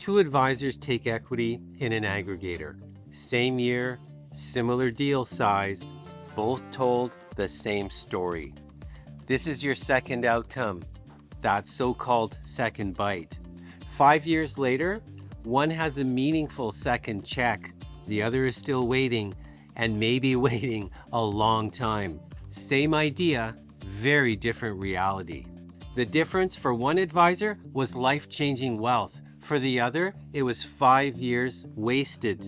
Two advisors take equity in an aggregator. Same year, similar deal size, both told the same story. This is your second outcome, that so-called second bite. 5 years later, one has a meaningful second check, the other is still waiting, and maybe waiting a long time. Same idea, very different reality. The difference for one advisor was life-changing wealth. For the other, it was 5 years wasted.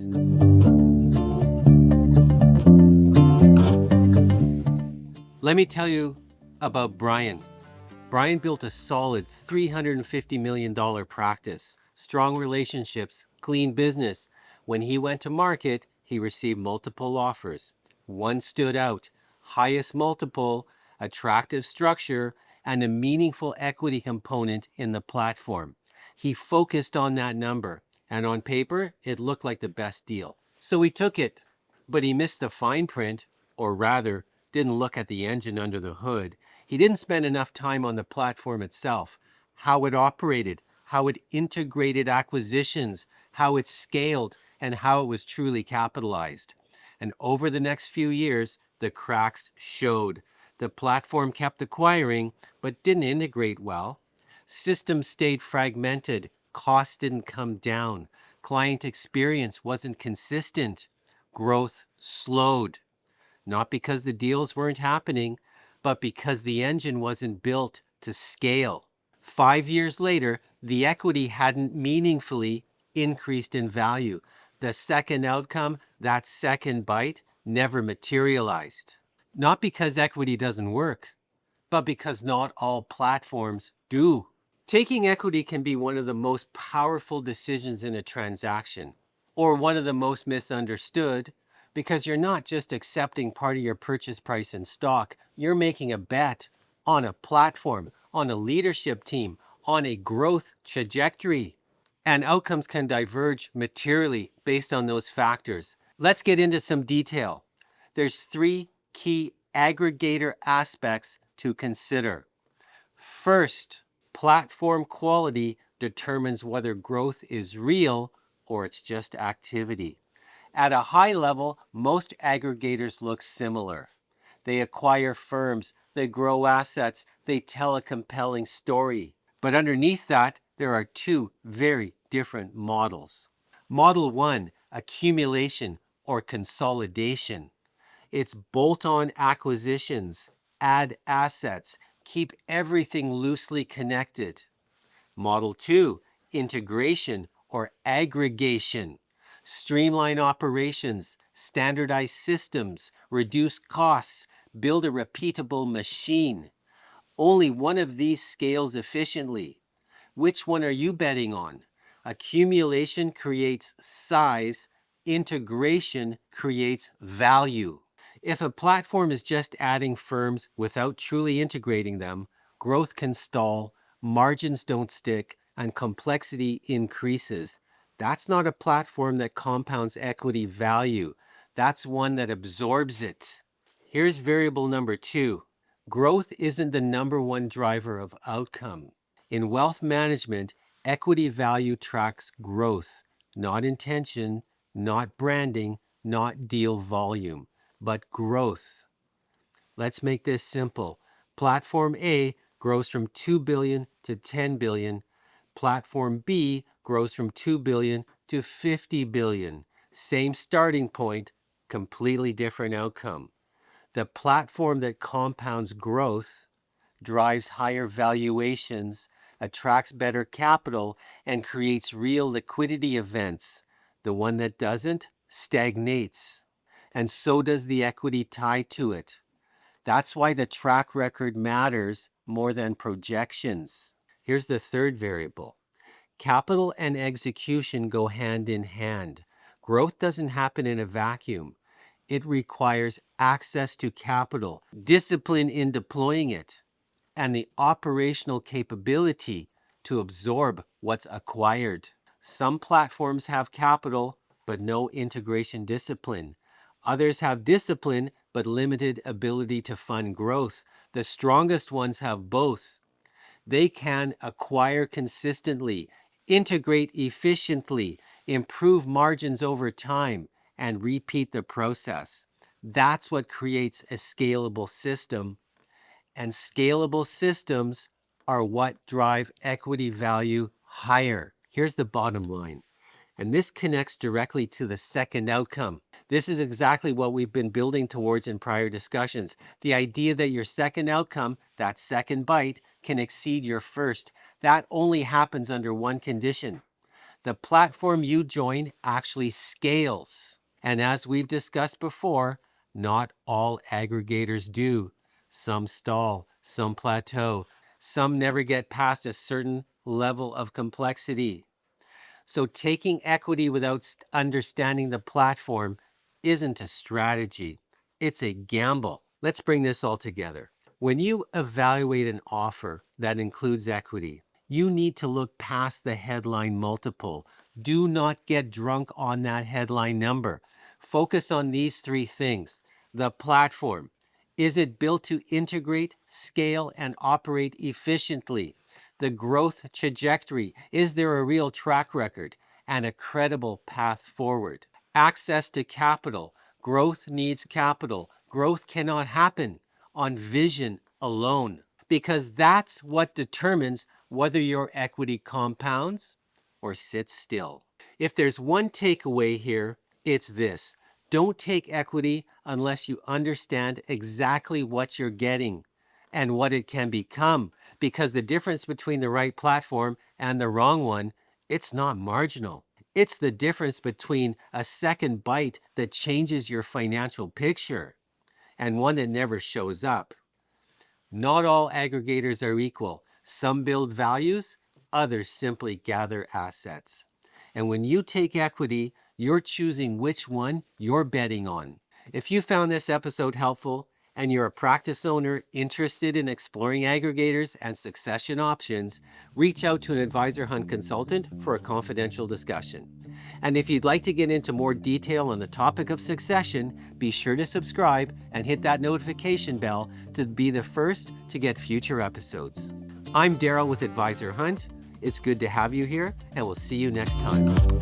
Let me tell you about Brian. Brian built a solid $350 million practice, strong relationships, clean business. When he went to market, he received multiple offers. One stood out, highest multiple, attractive structure, and a meaningful equity component in the platform. He focused on that number, and on paper, it looked like the best deal. So he took it, but he missed the fine print, or rather, didn't look at the engine under the hood. He didn't spend enough time on the platform itself, how it operated, how it integrated acquisitions, how it scaled, and how it was truly capitalized. And over the next few years, the cracks showed. The platform kept acquiring, but didn't integrate well. Systems stayed fragmented, costs didn't come down, client experience wasn't consistent, growth slowed. Not because the deals weren't happening, but because the engine wasn't built to scale. 5 years later, the equity hadn't meaningfully increased in value. The second outcome, that second bite, never materialized. Not because equity doesn't work, but because not all platforms do. Taking equity can be one of the most powerful decisions in a transaction, or one of the most misunderstood, because you're not just accepting part of your purchase price in stock, you're making a bet on a platform, on a leadership team, on a growth trajectory. And outcomes can diverge materially based on those factors. Let's get into some detail. There's 3 key aggregator aspects to consider. First, platform quality determines whether growth is real or it's just activity. At a high level, most aggregators look similar. They acquire firms, they grow assets, they tell a compelling story. But underneath that, there are 2 very different models. Model 1, accumulation or consolidation. It's bolt-on acquisitions, add assets, keep everything loosely connected. Model 2, integration or aggregation. Streamline operations, standardize systems, reduce costs, build a repeatable machine. Only one of these scales efficiently. Which one are you betting on? Accumulation creates size, integration creates value. If a platform is just adding firms without truly integrating them, growth can stall, margins don't stick, and complexity increases. That's not a platform that compounds equity value. That's one that absorbs it. Here's variable number 2. Growth isn't the number one driver of outcome. In wealth management, equity value tracks growth, not intention, not branding, not deal volume, but growth. Let's make this simple. Platform A grows from 2 billion to 10 billion. Platform B grows from 2 billion to 50 billion. Same starting point, completely different outcome. The platform that compounds growth drives higher valuations, attracts better capital, and creates real liquidity events. The one that doesn't stagnates. And so does the equity tied to it. That's why the track record matters more than projections. Here's the third variable. Capital and execution go hand in hand. Growth doesn't happen in a vacuum. It requires access to capital, discipline in deploying it, and the operational capability to absorb what's acquired. Some platforms have capital, but no integration discipline. Others have discipline, but limited ability to fund growth. The strongest ones have both. They can acquire consistently, integrate efficiently, improve margins over time, and repeat the process. That's what creates a scalable system. And scalable systems are what drive equity value higher. Here's the bottom line. And this connects directly to the second outcome. This is exactly what we've been building towards in prior discussions. The idea that your second outcome, that second bite, can exceed your first. That only happens under one condition. The platform you join actually scales. And as we've discussed before, not all aggregators do. Some stall, some plateau, some never get past a certain level of complexity. So taking equity without understanding the platform isn't a strategy. It's a gamble. Let's bring this all together. When you evaluate an offer that includes equity, you need to look past the headline multiple. Do not get drunk on that headline number. Focus on these three things. The platform. Is it built to integrate, scale, and operate efficiently? The growth trajectory. Is there a real track record and a credible path forward? Access to capital. Growth needs capital. Growth cannot happen on vision alone, because that's what determines whether your equity compounds or sits still. If there's one takeaway here, it's this. Don't take equity unless you understand exactly what you're getting and what it can become, because the difference between the right platform and the wrong one, it's not marginal. It's the difference between a second bite that changes your financial picture and one that never shows up. Not all aggregators are equal. Some build values, others simply gather assets. And when you take equity, you're choosing which one you're betting on. If you found this episode helpful and you're a practice owner interested in exploring aggregators and succession options, reach out to an Advisor Hunt consultant for a confidential discussion. And if you'd like to get into more detail on the topic of succession, be sure to subscribe and hit that notification bell to be the first to get future episodes. I'm Darrell with Advisor Hunt. It's good to have you here, and we'll see you next time.